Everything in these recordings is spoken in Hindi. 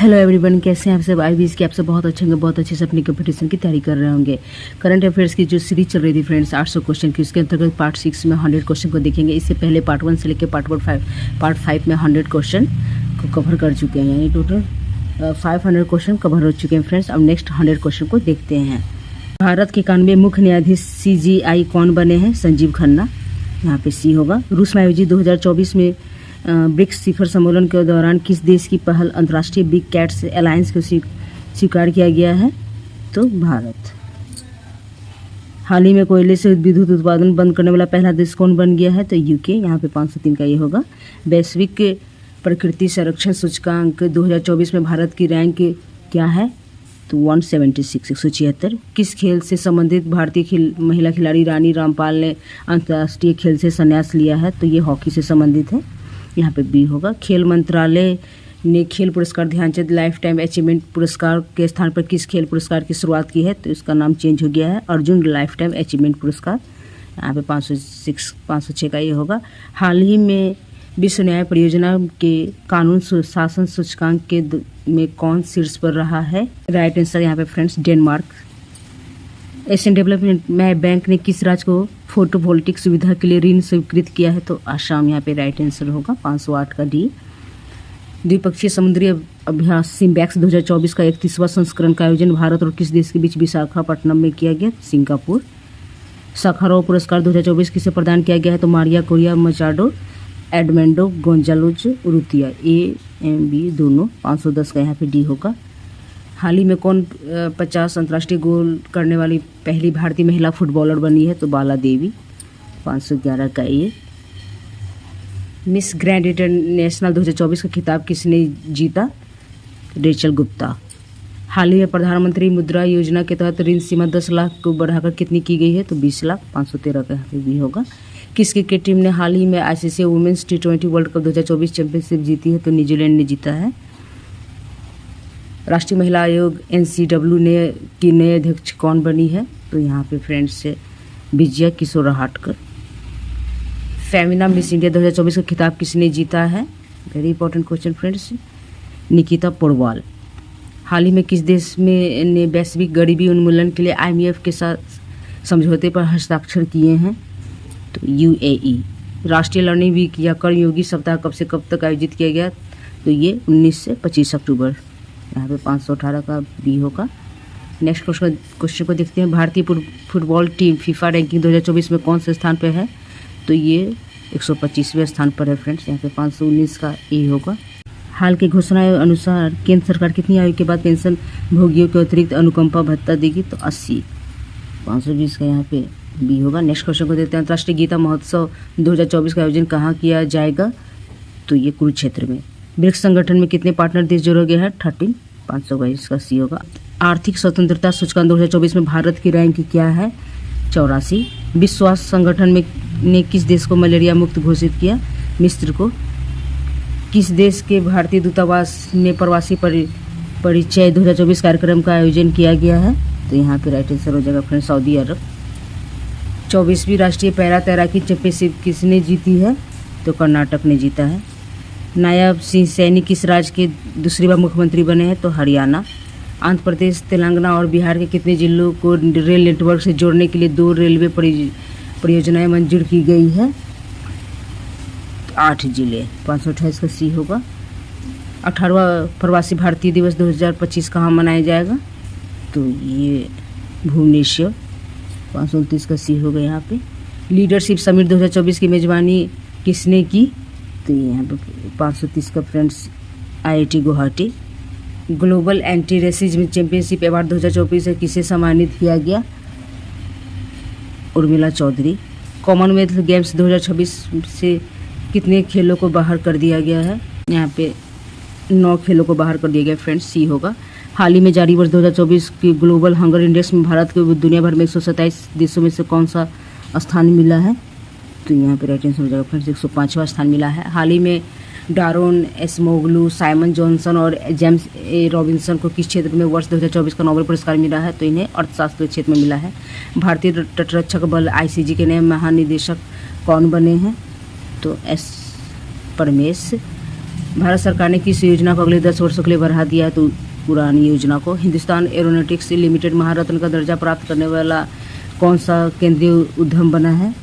हेलो एवरीवन, कैसे हैं आप सब। आई की आप सब बहुत अच्छे होंगे, बहुत अच्छे से अपनी कंपटीशन की तैयारी कर रहे होंगे। करंट अफेयर्स की जो सीरीज चल रही थी फ्रेंड्स 800 क्वेश्चन की, उसके अंतर्गत पार्ट 6 में 100 क्वेश्चन को देखेंगे। इससे पहले पार्ट 1 से लेकर पार्ट 5 में 100 क्वेश्चन को कवर कर चुके हैं, यानी टोटल 500 क्वेश्चन कवर हो चुके हैं फ्रेंड्स। अब नेक्स्ट 100 क्वेश्चन को देखते हैं। भारत के 91 मुख्य न्यायाधीश CJI कौन बने हैं? संजीव खन्ना, यहाँ पे सी होगा। रूस में आयोजित 2024 में ब्रिक्स शिखर सम्मेलन के दौरान किस देश की पहल अंतर्राष्ट्रीय बिग कैट्स अलायंस को स्वीकार किया गया है? तो भारत। हाल ही में कोयले से विद्युत उत्पादन बंद करने वाला पहला देश कौन बन गया है? तो UK, यहाँ पे 503 का ये होगा। वैश्विक प्रकृति संरक्षण सूचकांक 2024 में भारत की रैंक क्या है? तो 176, 176। किस खेल से संबंधित भारतीय महिला खिलाड़ी रानी रामपाल ने अंतर्राष्ट्रीय खेल से संन्यास लिया है? तो ये हॉकी से संबंधित है, यहाँ पे बी होगा। खेल मंत्रालय ने खेल पुरस्कार ध्यानचंद लाइफ टाइम अचीवमेंट पुरस्कार के स्थान पर किस खेल पुरस्कार की शुरुआत की है? तो इसका नाम चेंज हो गया है, अर्जुन लाइफ टाइम अचीवमेंट पुरस्कार। यहाँ पे 506 का ये होगा। हाल ही में विश्व न्याय परियोजना के कानून शासन सूचकांक में कौन शीर्ष पर रहा है? राइट आंसर यहाँ पे friends Denmark. Asian development bank ने किस राज्य को फोटोवोल्टिक सुविधा के लिए ऋण स्वीकृत किया है? तो आसाम, यहाँ पे राइट आंसर होगा 508 का डी। द्विपक्षीय समुद्री अभ्यास सिम्बैक्स 2024 का 31वां संस्करण का आयोजन भारत और किस देश के बीच विशाखापट्टनम में किया गया? सिंगापुर। साखारोव पुरस्कार 2024 किसे प्रदान किया गया है? तो Maria Corina Machado, Edmundo Gonzalez Urrutia, A-B दोनों। 510 का यहाँ पे डी होगा। हाल ही में कौन 50 अंतर्राष्ट्रीय गोल करने वाली पहली भारतीय महिला फुटबॉलर बनी है? तो बाला देवी। 511 का ये। मिस ग्रैंड इंटरनेशनल 2024 का खिताब किसने जीता? रेचल गुप्ता। हाल ही में प्रधानमंत्री मुद्रा योजना के तहत ऋण सीमा 10 लाख को बढ़ाकर कितनी की गई है? तो 20 लाख। 513 का यहाँ पे भी होगा। किस क्रिकेट टीम ने हाल ही में ICC women's T20 world cup 2024 championship जीती है? तो न्यूजीलैंड ने जीता है। राष्ट्रीय महिला आयोग NCW की नए अध्यक्ष कौन बनी है? तो यहाँ पे फ्रेंड्स से Vijaya Kishore Hatkar. Femina Miss India 2024 का खिताब किसने जीता है? Very important question friends, Nikita Porwal. हाल ही में किस देश में ने वैश्विक गरीबी उन्मूलन के लिए IMF के साथ समझौते पर हस्ताक्षर किए हैं? तो UAE। राष्ट्रीय लर्निंग वीक या कर्मयोगी सप्ताह कब से कब तक आयोजित किया गया? तो ये 19 से 25 अक्टूबर। यहाँ पे 518 का बी होगा। नेक्स्ट क्वेश्चन को देखते हैं। भारतीय फुटबॉल टीम फीफा रैंकिंग 2024 में कौन से स्थान पर है? तो ये 125वें स्थान पर है फ्रेंड्स। यहाँ पे 519 का ए होगा। हाल की घोषणा अनुसार केंद्र सरकार कितनी आयु के बाद पेंशन भोगियों के अतिरिक्त अनुकंपा भत्ता देगी? तो 80। 520 का यहाँ पे बी होगा। नेक्स्ट क्वेश्चन को देखते हैं। अंतर्राष्ट्रीय गीता महोत्सव 2024 का आयोजन कहाँ किया जाएगा? तो ये कुरुक्षेत्र में। ब्रिक्स संगठन में कितने पार्टनर देश जोड़े गए हैं? 13। 522 का सी होगा। आर्थिक स्वतंत्रता सूचकांक 2024 में भारत की रैंक क्या है? 84। विश्व स्वास्थ्य संगठन ने किस देश को मलेरिया मुक्त घोषित किया? मिस्र को। किस देश के भारतीय दूतावास में प्रवासी परिचय 2024 कार्यक्रम का आयोजन किया गया है? तो यहाँ पे राइट आंसर हो जाएगा फ्रेंड सऊदी अरब। 24वीं राष्ट्रीय पैरा तैराकी चैंपियनशिप किसने जीती है? तो कर्नाटक ने जीता है। नायब सिंह सैनी किस राज्य के दूसरी बार मुख्यमंत्री बने हैं? तो हरियाणा। आंध्र प्रदेश, तेलंगाना और बिहार के कितने जिलों को रेल नेटवर्क से जोड़ने के लिए 2 रेलवे परियोजनाएं मंजूर की गई है? 8 जिले। 528 का सी होगा। 18वां प्रवासी भारतीय दिवस 2025 कहाँ मनाया जाएगा? तो ये भुवनेश्वर। 529 का सी होगा यहाँ पे। लीडरशिप समिट 2024 की मेजबानी किसने की? तो यहाँ पे 530 का friends IIT Guwahati. Global anti racism championship award 2024 से किसे सम्मानित किया गया? उर्मिला चौधरी। कॉमनवेल्थ गेम्स 2026 से कितने खेलों को बाहर कर दिया गया है? यहाँ पे 9 खेलों को बाहर कर दिया गया फ्रेंड्स, सी होगा। हाल ही में जारी वर्ष 2024 की ग्लोबल हंगर इंडेक्स में भारत को दुनिया भर में 127 देशों में से कौन सा स्थान मिला है? तो यहाँ पे राइट आंसर हो जाएगा फ्रेंड्स 105वां स्थान मिला है। हाल ही में डारोन एसमोग्लू, साइमन जॉनसन और जेम्स ए रॉबिन्सन को किस क्षेत्र में वर्ष 2024 का नोबेल पुरस्कार मिला है? तो इन्हें अर्थशास्त्र क्षेत्र में मिला है। भारतीय तटरक्षक बल ICG के नए महानिदेशक कौन बने हैं? तो S परमेश। भारत सरकार ने किस योजना को अगले 10 वर्षों के लिए बढ़ा दिया है? तो पुरानी योजना को। हिंदुस्तान एरोनॉटिक्स लिमिटेड महारत्न का दर्जा प्राप्त करने वाला कौन सा केंद्रीय उद्यम बना है?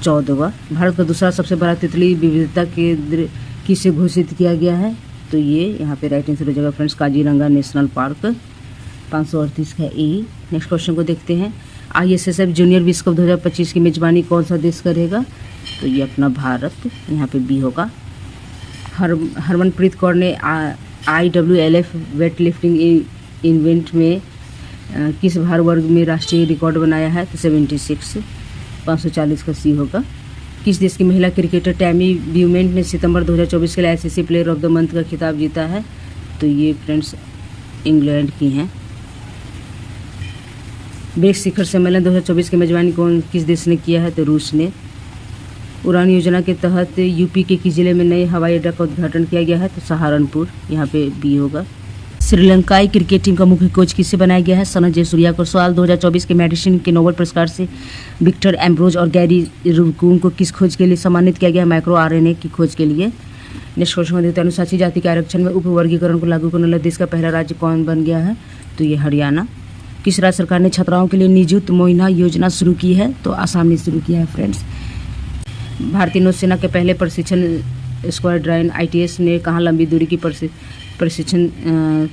14वां। भारत का दूसरा सबसे बड़ा तितली विविधता केंद्र किसे घोषित किया गया है? तो ये यहाँ पे राइट आंसर हो जाएगा फ्रेंड्स, काजीरंगा नेशनल पार्क। 538 का ए। नेक्स्ट क्वेश्चन को देखते हैं। ISSF जूनियर विश्व कप 2025 की मेजबानी कौन सा देश करेगा? तो ये अपना भारत, यहाँ पे बी होगा। हरमनप्रीत कौर ने IWLF वेट लिफ्टिंग इवेंट में किस भार वर्ग में राष्ट्रीय रिकॉर्ड बनाया है? तो 76। 540 का सी होगा। किस देश की महिला क्रिकेटर टैमी ब्यूमेंट ने सितंबर 2024 के लिए ICC player of the month का खिताब जीता है? तो ये फ्रेंड्स इंग्लैंड की हैं। ब्रिक्स शिखर सम्मेलन 2024 की मेजबानी किस देश ने किया है? तो रूस ने। उड़ान योजना के तहत यूपी के किस जिले में नए हवाई अड्डा का उद्घाटन किया गया है? तो सहारनपुर, यहाँ पे बी होगा। श्रीलंकाई क्रिकेट टीम का मुख्य कोच किसे बनाया गया है? सनत जयसूर्या को। साल 2024 के मेडिसिन के नोबेल पुरस्कार से विक्टर एम्ब्रोज और गैरी रुबिकन को किस खोज के लिए सम्मानित किया गया? माइक्रो RNA की खोज के लिए। नेक्स्ट क्वेश्चन देते हैं। अनुसूचित जाति के आरक्षण में उपवर्गीकरण को लागू करने वाला देश का पहला राज्य कौन बन गया है? तो ये हरियाणा। किस राज्य सरकार ने छात्राओं के लिए निजुत मोइना योजना शुरू की है? तो आसाम ने शुरू किया है फ्रेंड्स। भारतीय नौसेना के पहले प्रशिक्षण स्क्वाड्रन ITS ने कहाँ लंबी दूरी की प्रशिक्षण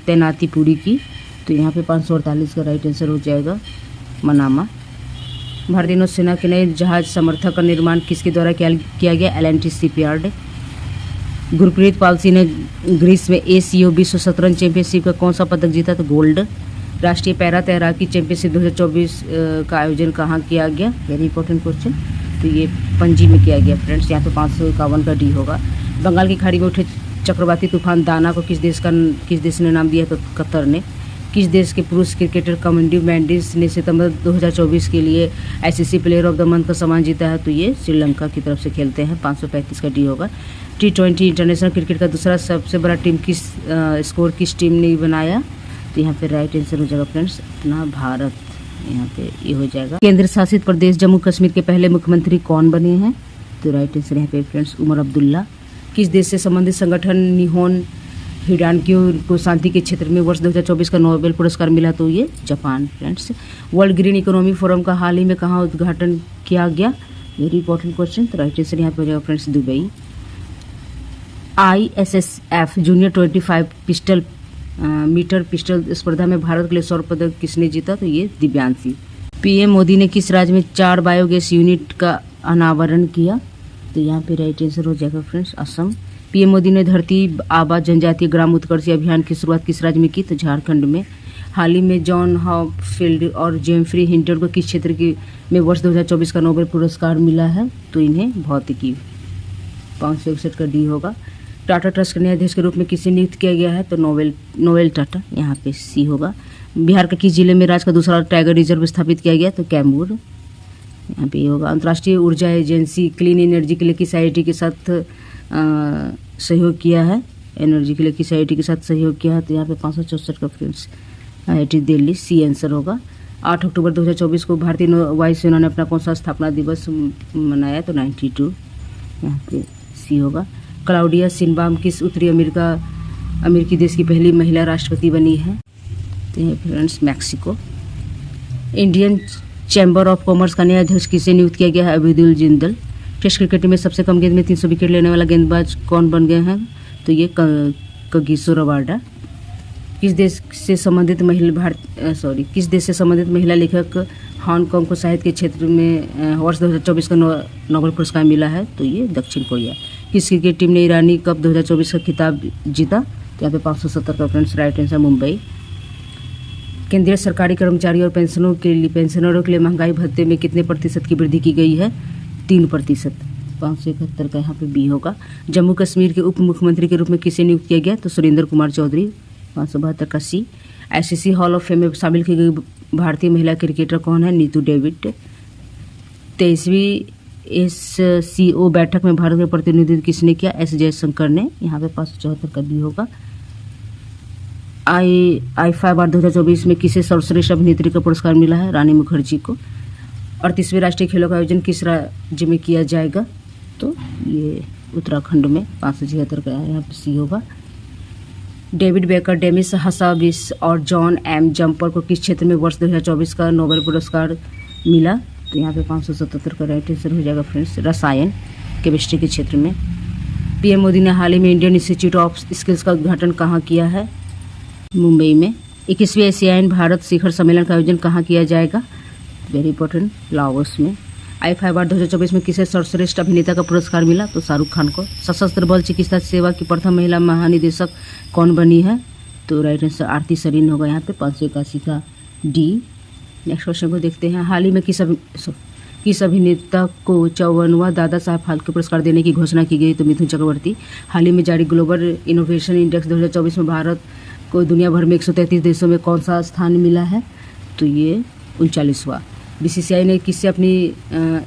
तैनाती पूरी की? तो यहाँ पे 548 का राइट आंसर हो जाएगा, मनामा। भारतीय नौसेना के नए जहाज समर्थक का निर्माण किसके द्वारा किया गया? L&T shipyard. गुरप्रीत पाल सिंह ने ग्रीस में ACO विश्व शतरंज चैंपियनशिप का कौन सा पदक जीता? तो गोल्ड। राष्ट्रीय पैरा तैराकी चैंपियनशिप 2024 का आयोजन कहाँ किया गया? Very important question. तो ये पणजी में किया गया फ्रेंड्स, यहाँ पे 551 का डी होगा। बंगाल की खाड़ी में उठे चक्रवाती तूफान दाना को किस देश ने नाम दिया? तो कतर ने। किस देश के पुरुष क्रिकेटर कमेंडी मैंडिस ने सितंबर 2024 के लिए ICC player of the month का सम्मान जीता है? तो ये श्रीलंका की तरफ से खेलते हैं। 535 का डी होगा। T20 इंटरनेशनल क्रिकेट का दूसरा सबसे बड़ा टीम स्कोर किस टीम ने बनाया? तो यहाँ पे राइट आंसर हो जाएगा फ्रेंड्स, अपना भारत, यहाँ पे ये हो जाएगा। केंद्र शासित प्रदेश जम्मू कश्मीर के पहले मुख्यमंत्री कौन बने हैं? तो राइट आंसर यहाँ पे फ्रेंड्स उमर अब्दुल्ला। किस देश से संबंधित संगठन निहोन हिडानक्यो को शांति के क्षेत्र में वर्ष 2024 का नोबेल पुरस्कार मिला? तो ये Japan friends. World Green Economy Forum का हाल ही में कहाँ उद्घाटन किया गया? Very important question. तो राइट आंसर यहाँ पे हो जाएगा friends, Dubai. ISSF junior 25 metre pistol स्पर्धा में भारत के लिए स्वर्ण पदक किसने जीता? तो ये दिव्यांशी। PM मोदी ने किस राज्य में 4 बायोगैस यूनिट का अनावरण किया? तो यहाँ पे राइट आंसर हो जाएगा फ्रेंड्स, असम। PM मोदी ने धरती आबा जनजातीय ग्राम उत्कर्ष अभियान की शुरुआत किस राज्य में की? तो झारखंड में। हाल ही में जॉन हॉपफील्ड और जेम्फ्री हिंटर को किस क्षेत्र में वर्ष 2024 का नोबेल पुरस्कार मिला है? तो इन्हें भौतिकी। 561 का डी होगा। टाटा ट्रस्ट के न्यायाधीश के रूप में किसे नियुक्त किया गया है? तो नोवेल टाटा, यहाँ पे सी होगा। बिहार के किस जिले में राज्य का दूसरा टाइगर रिजर्व स्थापित किया गया? तो कैमूर, यहाँ पे ये होगा। अंतर्राष्ट्रीय ऊर्जा एजेंसी क्लीन एनर्जी के लिए किस IIT के साथ सहयोग किया है? एनर्जी के लिए किस IIT के साथ सहयोग किया है? तो यहाँ पे 564 का friends IIT Delhi, C answer होगा। 8 अक्टूबर 2024 को भारतीय वायुसेना ने अपना कौन सा स्थापना दिवस मनाया? तो 92, यहाँ पे सी होगा। क्लाउडिया शिनबाम किस उत्तरी अमेरिकी देश की पहली महिला राष्ट्रपति बनी है? तो ये friends Mexico. Indian chamber of commerce का नया अध्यक्ष किसे नियुक्त किया गया है? अब्दुल जिंदल। टेस्ट क्रिकेट में सबसे कम गेंद में 300 विकेट लेने वाला गेंदबाज कौन बन गए हैं? तो ये कगिसो रबाडा। किस देश से संबंधित महिला लेखक हांगकांग को साहित्य के क्षेत्र में वर्ष 2024 का नोबेल पुरस्कार मिला है? तो ये दक्षिण कोरिया। किस क्रिकेट टीम ने ईरानी कप 2024 का खिताब जीता? तो यहाँ पे 570 का फ्रेंड्स राइट आंसर मुंबई। केंद्रीय सरकारी कर्मचारियों और पेंशनरों के लिए महंगाई भत्ते में कितने प्रतिशत की वृद्धि की गई है? 3%। 571 का यहाँ पे बी होगा। जम्मू कश्मीर के उप मुख्यमंत्री के रूप में किसे नियुक्त किया गया? तो सुरेंद्र कुमार चौधरी। 572 का सी। ICC हॉल ऑफ फेम में शामिल की गई भारतीय महिला क्रिकेटर कौन है? नीतू डेविड। 23वीं SCO बैठक में भारत का प्रतिनिधित्व किसने किया? S जयशंकर ने। यहाँ पे 574 का बी होगा। IFA अवार्ड 2024 में किसे सर्वश्रेष्ठ अभिनेत्री का पुरस्कार मिला है? रानी मुखर्जी को। 38वें राष्ट्रीय खेलों का आयोजन किस राज्य में किया जाएगा? तो ये उत्तराखंड में 576 का यहाँ पे सी होगा। डेविड बेकर, डेमिस हसाबिस और जॉन एम जम्पर को किस क्षेत्र में वर्ष 2024 का नोबेल पुरस्कार मिला? तो यहाँ पे 577 का राइट आंसर हो जाएगा फ्रेंड्स, रसायन केमिस्ट्री के क्षेत्र में। पीएम मोदी ने हाल ही में इंडियन इंस्टीट्यूट ऑफ स्किल्स का उद्घाटन कहाँ किया है? मुंबई में। 21वें एशियान भारत शिखर सम्मेलन का आयोजन कहाँ किया जाएगा? वेरी इंपॉर्टेंट, लाओस में। IFI अवार्ड 2024 में किसे सर्वश्रेष्ठ अभिनेता का पुरस्कार मिला? तो शाहरुख खान को। सशस्त्र बल चिकित्सा सेवा की प्रथम महिला महानिदेशक कौन बनी है? तो राइट आंसर आरती सरीन होगा यहाँ पे, 581 का डी। नेक्स्ट क्वेश्चन को देखते हैं। हाल ही में किस अभिनेता को 54वां दादा साहब फाल्के पुरस्कार देने की घोषणा की गई? तो मिथुन चक्रवर्ती। हाल ही में जारी ग्लोबल इनोवेशन इंडेक्स 2024 में भारत को दुनिया भर में 133 देशों में कौन सा स्थान मिला है? तो ये 39वां। BCCI ने किससे अपनी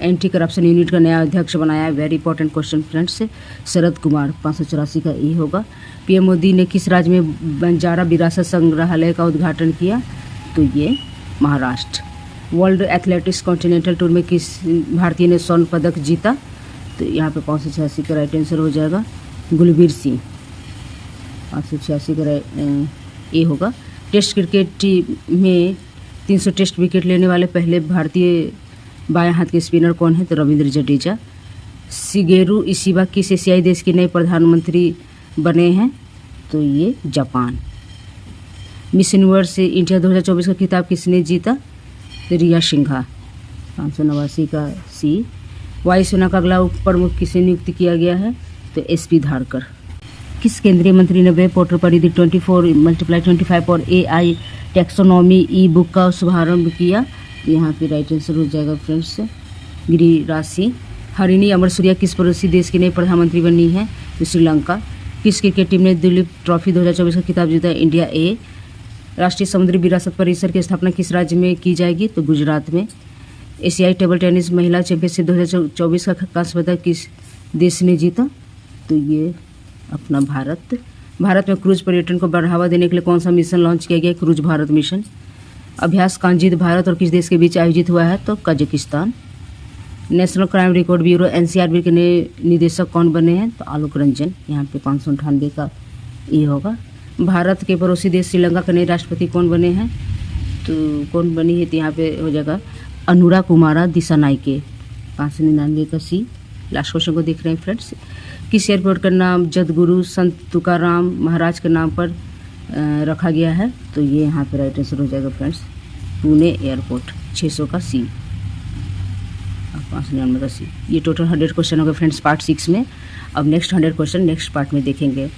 एंटी करप्शन यूनिट का नया अध्यक्ष बनाया? Very important question friends, Sharad Kumar, 584 का ई होगा। पीएम मोदी ने किस राज्य में बंजारा विरासत संग्रहालय का उद्घाटन किया? तो ये Maharashtra. World athletics continental tour में किस भारतीय ने स्वर्ण पदक जीता? तो यहाँ पे 586 का राइट आंसर हो जाएगा, गुलबीर सिंह, 586 का ए होगा। टेस्ट क्रिकेट में 300 टेस्ट विकेट लेने वाले पहले भारतीय बाएं हाथ के स्पिनर कौन है? तो रविंद्र जडेजा। शिगेरू इशिबा किस एशियाई देश के नए प्रधानमंत्री बने हैं? तो ये जापान। मिस यूनिवर्स इंडिया 2024 का खिताब किसने जीता? तो रिया सिंघा, 589 का सी। वायुसेना का अगला उप प्रमुख किसे नियुक्त किया गया है? तो SP धारकर। किस केंद्रीय मंत्री ने वेब पोर्टल परिधि 24x25 और AI टैक्सोनॉमी ई बुक का शुभारंभ किया? यहाँ पे राइट आंसर हो जाएगा फ्रेंड्स, गिरिराज सिंह। हरिणी अमरसूरिया किस पड़ोसी देश की नई प्रधानमंत्री बनी है? तो श्रीलंका। किस क्रिकेट टीम ने दिलीप ट्रॉफी 2024 का खिताब जीता? इंडिया ए। राष्ट्रीय समुद्री विरासत परिसर की स्थापना किस राज्य में की जाएगी? तो गुजरात में। एशियाई टेबल टेनिस महिला चैंपियनशिप 2024 का कांस्य पदक किस देश ने जीता? तो ये अपना भारत। भारत में क्रूज पर्यटन को बढ़ावा देने के लिए कौन सा मिशन लॉन्च किया गया? Cruise Bharat mission. अभ्यास कांजीत भारत और किस देश के बीच आयोजित हुआ है? तो Kazakhstan. National crime record bureau NCRB के नए निदेशक कौन बने हैं? तो आलोक रंजन, यहाँ पे 598 का ये होगा। भारत के पड़ोसी देश श्रीलंका के नए राष्ट्रपति कौन बने हैं? तो कौन बनी है? तो यहाँ पे हो जाएगा अनुरा कुमारा दिसानायके, 599 का सी। लास्ट क्वेश्चन को देख रहे हैं फ्रेंड्स। किस एयरपोर्ट का नाम जदगुरु संत तुकाराम महाराज के नाम पर रखा गया है? तो ये यहाँ पे राइट आंसर हो जाएगा फ्रेंड्स, पुणे एयरपोर्ट, 600 का सी, 599 का सी। ये टोटल 100 क्वेश्चन हो गए फ्रेंड्स पार्ट 6 में। अब नेक्स्ट 100 क्वेश्चन नेक्स्ट पार्ट में देखेंगे।